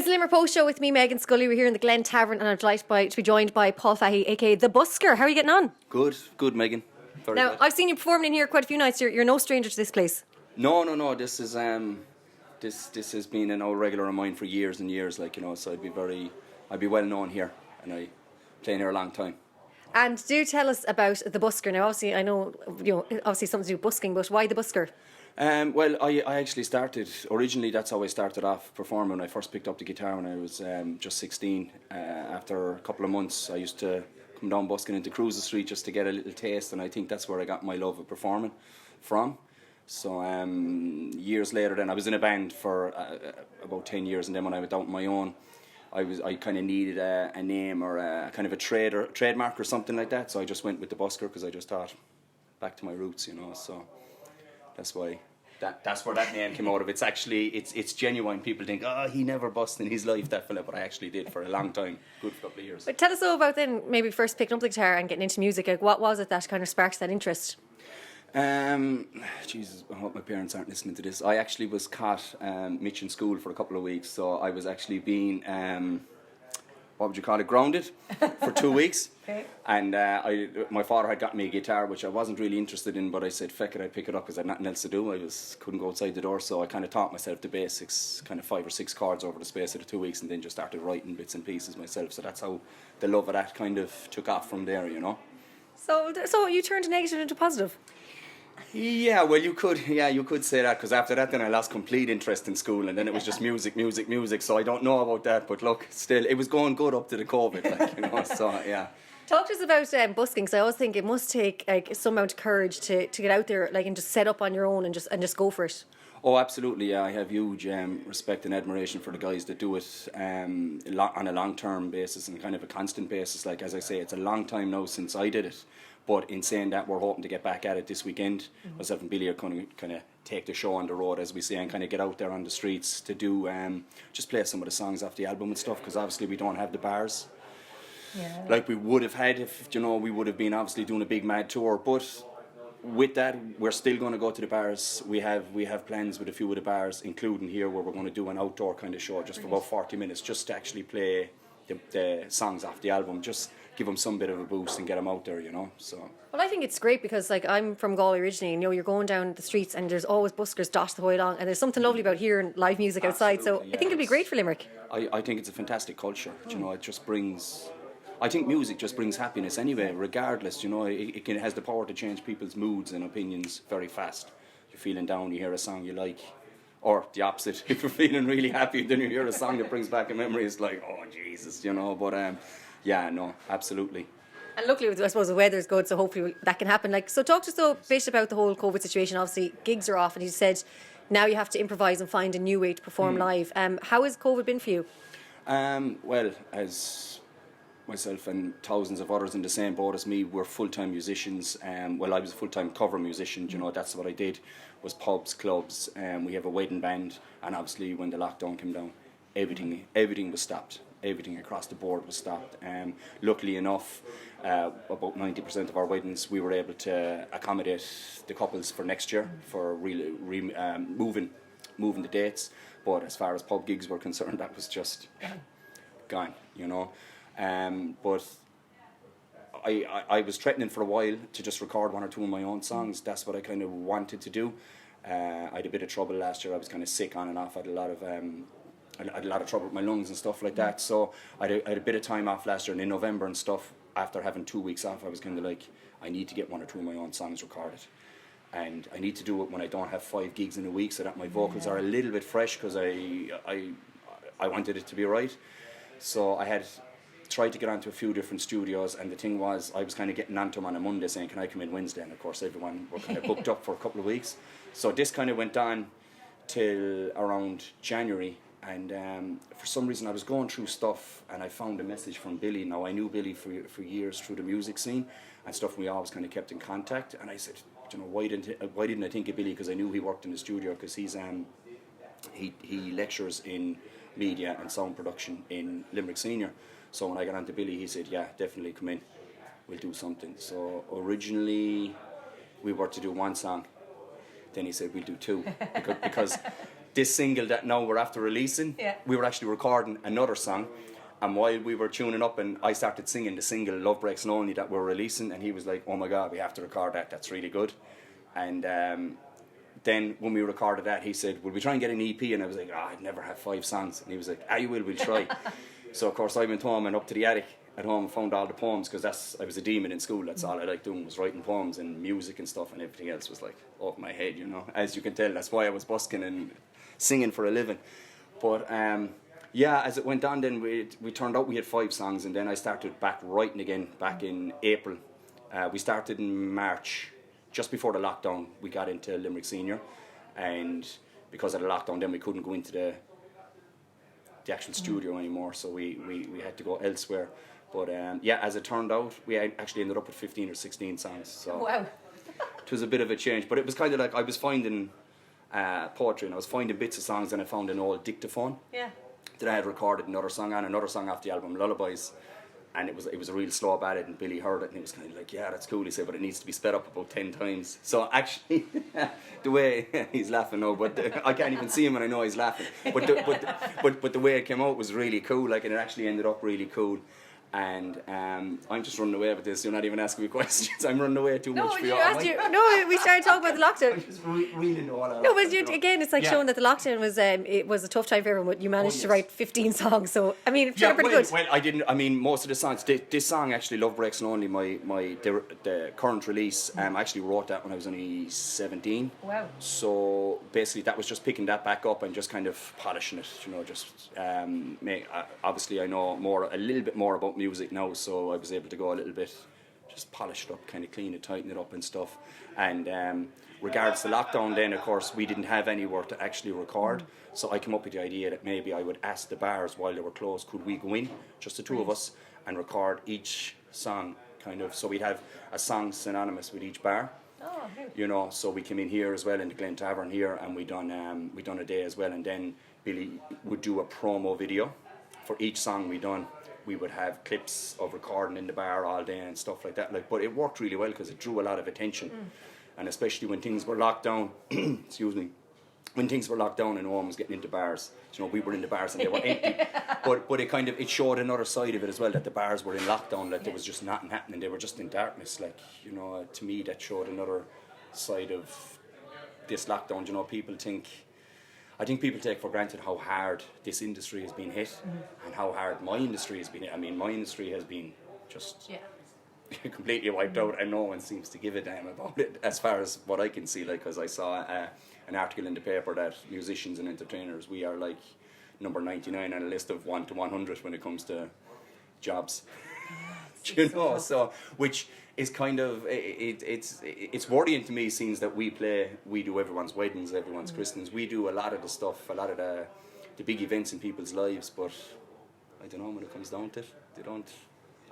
It's the Limerick Post Show with me, Meghann, Scully. We're here in the Glen Tavern and I'm delighted to be joined by Paul Fahy, aka the Busker. How are you getting on? Good, Meghann. Very Now, good. I've seen you performing in here quite a few nights. You're no stranger to this place. No. This is this has been an old regular of mine for years and years. So I'd be well known here, and I playing here a long time. And do tell us about the Busker. Now, obviously, I know obviously something to do with busking, but why the Busker? Well, I actually started originally. That's how I started off performing. When I first picked up the guitar when I was just 16. After a couple of months, I used to come down busking into Cruiser Street just to get a little taste, and I think that's where I got my love of performing from. So years later, then I was in a band for about 10 years, and then when I went out on my own, I kind of needed a name or a kind of a trademark or something like that. So I just went with the Busker because I just thought back to my roots, So that's why that's where that name came out of. It's actually it's genuine. People think, oh, he never bust in his life, that fella, but I actually did for a long time, good for a couple of years. But tell us though about then maybe first picking up the guitar and getting into music. Like, what was it that kind of sparked that interest? Jesus, I hope my parents aren't listening to this. I actually was caught Mitch in school for a couple of weeks, so I was actually being what would you call it, grounded for 2 weeks. Okay. And my father had got me a guitar, which I wasn't really interested in, but I said, feck it, I'd pick it up because I had nothing else to do. Couldn't go outside the door, so I kind of taught myself the basics, kind of 5 or 6 chords over the space of the 2 weeks, and then just started writing bits and pieces myself. So that's how the love of that kind of took off from there, So you turned negative into positive? Yeah, well, you could say that, because after that then I lost complete interest in school, and then it was just music, so I don't know about that, but look, still, it was going good up to the COVID, so yeah. Talk to us about busking, because I always think it must take some amount of courage to get out there and just set up on your own and just go for it. Oh, absolutely, yeah. I have huge respect and admiration for the guys that do it on a long-term basis and kind of a constant basis. Like, as I say, it's a long time now since I did it. But in saying that, we're hoping to get back at it this weekend. Myself and Billy are going to kind of take the show on the road, as we say, and kind of get out there on the streets to do just play some of the songs off the album and stuff, because obviously we don't have the bars like we would have had if, we would have been obviously doing a big mad tour. But with that, we're still going to go to the bars. We have plans with a few of the bars, including here, where we're going to do an outdoor kind of show just for about 40 minutes, just to actually play the songs off the album, just give them some bit of a boost and get them out there, So. Well, I think it's great because, I'm from Galway originally, and you're going down the streets and there's always buskers dotted the way along, and there's something lovely about hearing live music outside. Absolutely, so I think it'd be great for Limerick. I think it's a fantastic culture. It just brings. I think music just brings happiness anyway, regardless. It has the power to change people's moods and opinions very fast. You're feeling down, you hear a song you like. Or the opposite, if you're feeling really happy, then you hear a song that brings back a memory. It's like, oh Jesus, But yeah, no, absolutely. And luckily, I suppose the weather's good, so hopefully that can happen. So talk to us a bit about the whole COVID situation. Obviously, gigs are off, and you said now you have to improvise and find a new way to perform live. How has COVID been for you? Well, as myself and thousands of others in the same boat as me, we're full-time musicians. I was a full-time cover musician. That's what I did, was pubs, clubs. We have a wedding band, and obviously when the lockdown came down, everything was stopped. Everything across the board was stopped. Luckily enough, about 90% of our weddings we were able to accommodate the couples for next year for moving the dates. But as far as pub gigs were concerned, that was just gone. But I was threatening for a while to just record 1 or 2 of my own songs. That's what I kind of wanted to do. I had a bit of trouble last year. I was kind of sick on and off. I had a lot of trouble with my lungs and stuff like that. So I had a bit of time off last year, and in November and stuff, after having 2 weeks off, I was kind of like, I need to get 1 or 2 of my own songs recorded. And I need to do it when I don't have 5 gigs in a week, so that my vocals are a little bit fresh, because I wanted it to be right. So I had tried to get onto a few different studios, and the thing was, I was kind of getting onto them on a Monday saying, can I come in Wednesday? And of course everyone were kind of booked up for a couple of weeks. So this kind of went on till around January, and for some reason I was going through stuff, and I found a message from Billy. Now, I knew Billy for years through the music scene and stuff, and we always kind of kept in contact, and I said, why didn't I think of Billy? Because I knew he worked in the studio, because he lectures in media and sound production in Limerick Senior. So when I got onto Billy, he said, yeah, definitely come in, we'll do something. So originally we were to do 1 song, then he said we'll do 2, because this single that now we're after releasing, we were actually recording another song. And while we were tuning up and I started singing the single Love Breaks Lonely that we're releasing, and he was like, oh my God, we have to record that, that's really good. And then when we recorded that, he said, will we try and get an EP? And I was like, I'd never have 5 songs. And he was like, you will, we'll try. So of course I went home and up to the attic at home and found all the poems, because I was a demon in school. That's all I liked doing, was writing poems and music and stuff, and everything else was like off my head, you know. As you can tell, that's why I was busking and singing for a living. But yeah, as it went on, then we turned out we had 5 songs, and then I started back writing again back in April. We started in March, just before the lockdown. We got into Limerick Senior, and because of the lockdown, then we couldn't go into the actual studio anymore, so we had to go elsewhere. But yeah, as it turned out, we actually ended up with 15 or 16 songs. So wow. It was a bit of a change, but it was kind of like I was finding poetry, and I was finding bits of songs, and I found an old dictaphone. Yeah. That I had recorded another song off the album Lullabies, and it was a real slow ballad, and Billy heard it and he was kind of like, yeah, that's cool. He said, but it needs to be sped up about 10 times. So actually, the way he's laughing now, but I can't even see him and I know he's laughing. But the way it came out was really cool, like, and it actually ended up really cool. And I'm just running away with this. You're not even asking me questions. I'm running away too much for you. No, we started talking about the lockdown. I just really know what I No, but again, it's like showing that the lockdown was it was a tough time for everyone. But you managed to write 15 songs, so I mean, it's pretty good. Well, I didn't. I mean, most of the songs. This song actually, "Love Breaks Lonely," the current release. I actually wrote that when I was only 17. Wow. So basically, that was just picking that back up and just kind of polishing it. You know, just obviously I know a little bit more about music now, so I was able to go a little bit, just polish it up, kind of clean it, tighten it up and stuff. And regards to lockdown, then of course we didn't have anywhere to actually record, so I came up with the idea that maybe I would ask the bars while they were closed, could we go in, just the 2 of us, and record each song, kind of, so we'd have a song synonymous with each bar. Oh, okay. You know, so we came in here as well in the Glen Tavern here, and we done a day as well, and then Billy would do a promo video for each song we done. We would have clips of recording in the bar all day and stuff like that. Like, but it worked really well because it drew a lot of attention, and especially when things were locked down. Excuse me, when things were locked down and no one was getting into bars. You know, we were in the bars and they were empty. But it showed another side of it as well, that the bars were in lockdown. Like there was just nothing happening. They were just in darkness. Like, you know, to me that showed another side of this lockdown. You know, I think people take for granted how hard this industry has been hit, and how hard my industry has been hit. I mean, my industry has been just completely wiped out, and no one seems to give a damn about it, as far as what I can see. Like, because I saw an article in the paper that musicians and entertainers, we are like number 99 on a list of 1 to 100 when it comes to jobs. You know, so which is kind of it's worrying to me, seeing that we do everyone's weddings, everyone's christenings, we do a lot of the stuff, a lot of the big events in people's lives, but I don't know, when it comes down to it, they don't.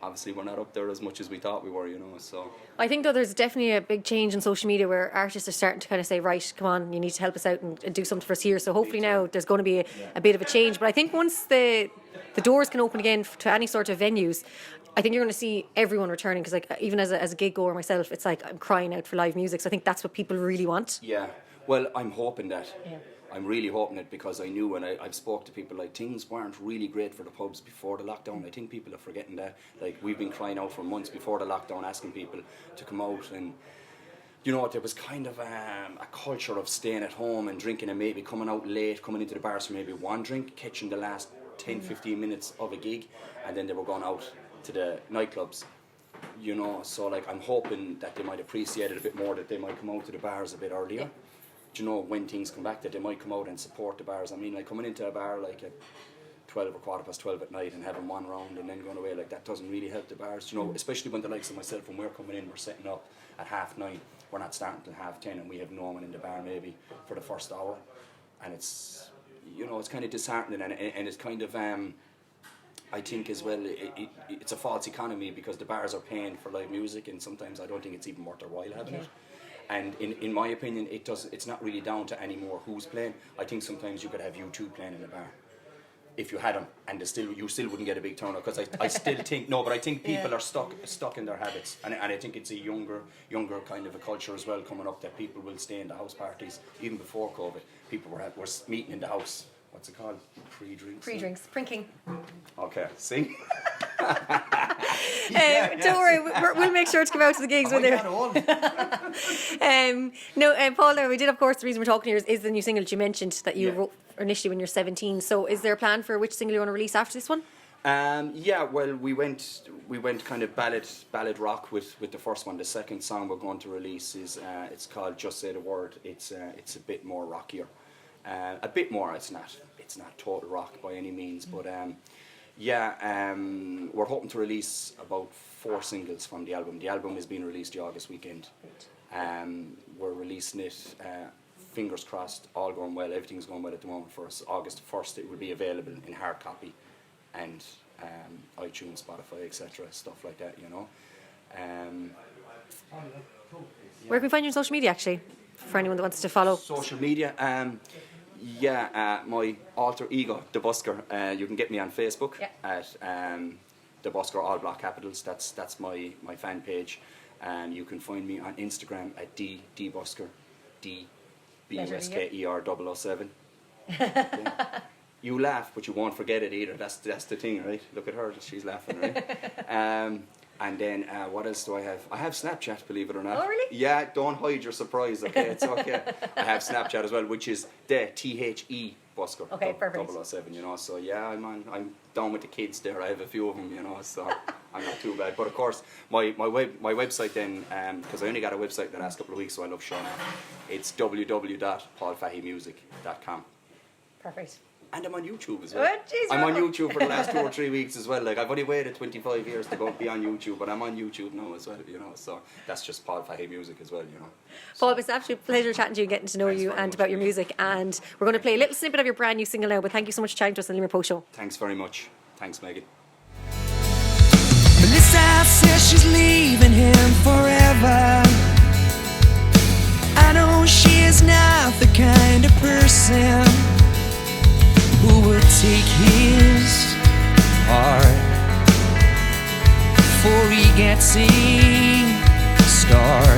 Obviously, we're not up there as much as we thought we were, you know. So I think though there's definitely a big change in social media where artists are starting to kind of say, right, come on, you need to help us out and do something for us here. So hopefully now there's going to be a bit of a change. But I think once the doors can open again to any sort of venues, I think you're going to see everyone returning, because like even as a gig goer myself, it's like I'm crying out for live music. So I think that's what people really want. Yeah, well, I'm hoping that. Yeah. I'm really hoping it, because I knew when I've spoke to people, like, things weren't really great for the pubs before the lockdown. I think people are forgetting that. Like, we've been crying out for months before the lockdown, asking people to come out, and you know, there was kind of a culture of staying at home and drinking, and maybe coming out late, coming into the bars for maybe one drink, catching the last 10-15 minutes of a gig, and then they were going out to the nightclubs. You know, so like, I'm hoping that they might appreciate it a bit more, that they might come out to the bars a bit earlier. You know, when things come back, that they might come out and support the bars. I mean, like, coming into a bar like at 12 or 12:15 at night and having one round and then going away, like, that doesn't really help the bars, you know, especially when the likes of myself, when we're coming in, we're setting up at 9:30, we're not starting till 10:30, and we have no one in the bar maybe for the first hour, and it's, you know, it's kind of disheartening, and it's kind of I think as well it's a false economy, because the bars are paying for live music, and sometimes I don't think it's even worth their while having it. And in my opinion, it's not really down to anymore who's playing. I think sometimes you could have U2 playing in a bar. if you had them, and you still wouldn't get a big turnout, because I still think but I think people are stuck in their habits, and I think it's a younger kind of a culture as well coming up, that people will stay in the house parties. Even before COVID, people were meeting in the house. What's it called? Pre-drinks, prinking. Okay, see. Don't worry, we'll make sure to come out to the gigs when they're. Paul, we did, of course, the reason we're talking here is the new single that you mentioned that you wrote initially when you're 17. So, is there a plan for which single you want to release after this one? Well, we went kind of ballad rock with the first one. The second song we're going to release is it's called Just Say the Word. It's a bit more rockier. A bit more. It's not total rock by any means, but we're hoping to release about 4 singles from the album. The album is being released the August weekend. We're releasing it. Fingers crossed, all going well. Everything's going well at the moment for us. August 1st, it will be available in hard copy, and iTunes, Spotify, etc. Stuff like that. Where can we find you on social media, actually, for anyone that wants to follow? Social media. My alter ego, the Busker. You can get me on Facebook at the Busker, all block capitals. That's my fan page, and you can find me on Instagram at dbusker, DBUSKER007. You laugh, but you won't forget it either. That's the thing, right? Look at her; she's laughing, right? And then what else do I have? I have Snapchat, believe it or not. Oh, really? Yeah, don't hide your surprise, okay? It's okay. I have Snapchat as well, which is the THE Busker. Okay, perfect. 007, So yeah, I'm down with the kids there. I have a few of them, so I'm not too bad. But of course, my website then, because I only got a website the last couple of weeks, so I love showing off. It's www.paulfahymusic.com. Perfect. And I'm on YouTube as well. Oh, geez, I'm on YouTube for the last 2 or 3 weeks as well. Like, I've only waited 25 years to go be on YouTube, but I'm on YouTube now as well, So that's just Paul Fahy Music as well, Paul, it's an absolute pleasure chatting to you, getting to know you and about your music. And we're going to play a little snippet of your brand new single now, but thank you so much for chatting to us on the Limerick Post Show. Thanks very much. Thanks, Meghann. Melissa says she's leaving him forever. I know she is not the kind of person who will take his heart before he gets a start.